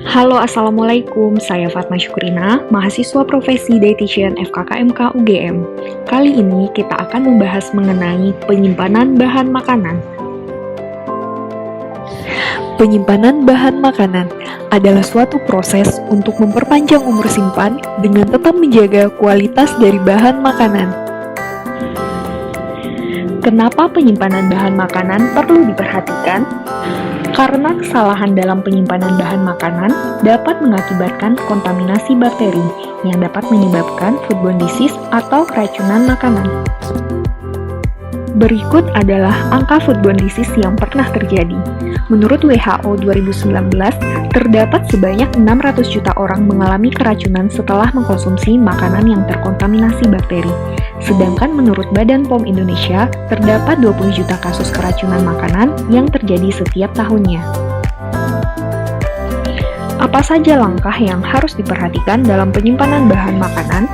Halo, Assalamualaikum. Saya Fatma Syukrina, mahasiswa profesi Dietitian FKKMK UGM. Kali ini kita akan membahas mengenai penyimpanan bahan makanan. Penyimpanan bahan makanan adalah suatu proses untuk memperpanjang umur simpan dengan tetap menjaga kualitas dari bahan makanan. Kenapa penyimpanan bahan makanan perlu diperhatikan? Karena kesalahan dalam penyimpanan bahan makanan dapat mengakibatkan kontaminasi bakteri yang dapat menyebabkan foodborne disease atau keracunan makanan. Berikut adalah angka foodborne disease yang pernah terjadi. Menurut WHO 2019, terdapat sebanyak 600 juta orang mengalami keracunan setelah mengkonsumsi makanan yang terkontaminasi bakteri. Sedangkan menurut Badan POM Indonesia, terdapat 20 juta kasus keracunan makanan yang terjadi setiap tahunnya. Apa saja langkah yang harus diperhatikan dalam penyimpanan bahan makanan?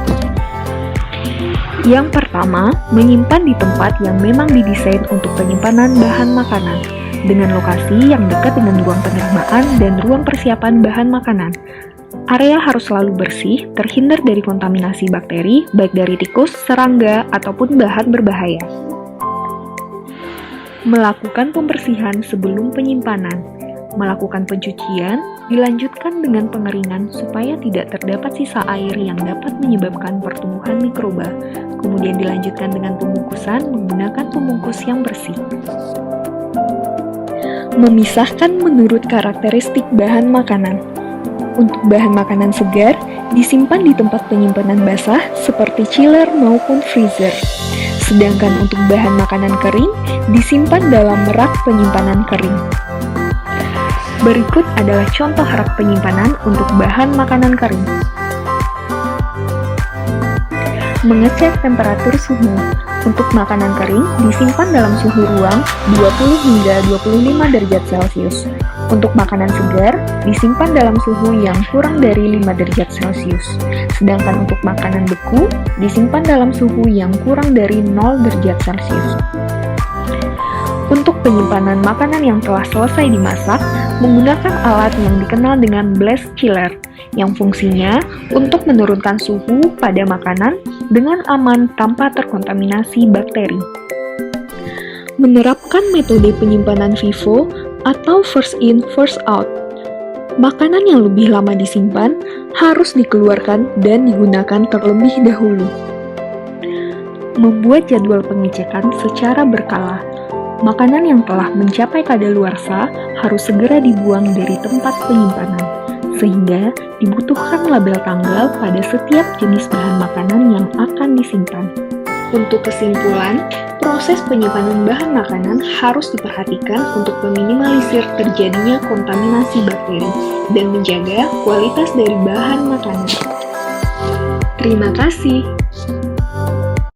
Yang pertama, menyimpan di tempat yang memang didesain untuk penyimpanan bahan makanan, dengan lokasi yang dekat dengan ruang penerimaan dan ruang persiapan bahan makanan. Area harus selalu bersih, terhindar dari kontaminasi bakteri, baik dari tikus, serangga, ataupun bahan berbahaya. Melakukan pembersihan sebelum penyimpanan. Melakukan pencucian, dilanjutkan dengan pengeringan supaya tidak terdapat sisa air yang dapat menyebabkan pertumbuhan mikroba. Kemudian dilanjutkan dengan pembungkusan menggunakan pembungkus yang bersih. Memisahkan menurut karakteristik bahan makanan. Untuk bahan makanan segar, disimpan di tempat penyimpanan basah seperti chiller maupun freezer. Sedangkan untuk bahan makanan kering, disimpan dalam rak penyimpanan kering. Berikut adalah contoh rak penyimpanan untuk bahan makanan kering. Mengecek temperatur suhu. Untuk makanan kering, disimpan dalam suhu ruang 20 hingga 25 derajat Celcius. Untuk makanan segar, disimpan dalam suhu yang kurang dari 5 derajat Celcius. Sedangkan untuk makanan beku, disimpan dalam suhu yang kurang dari 0 derajat Celcius. Untuk penyimpanan makanan yang telah selesai dimasak, menggunakan alat yang dikenal dengan blast chiller, yang fungsinya untuk menurunkan suhu pada makanan dengan aman tanpa terkontaminasi bakteri. Menerapkan metode penyimpanan FIFO atau first in, first out. Makanan yang lebih lama disimpan harus dikeluarkan dan digunakan terlebih dahulu. Membuat jadwal pengecekan secara berkala. Makanan yang telah mencapai kadaluarsa harus segera dibuang dari tempat penyimpanan, sehingga dibutuhkan label tanggal pada setiap jenis bahan makanan yang akan disimpan. Untuk kesimpulan, proses penyimpanan bahan makanan harus diperhatikan untuk meminimalisir terjadinya kontaminasi bakteri dan menjaga kualitas dari bahan makanan. Terima kasih.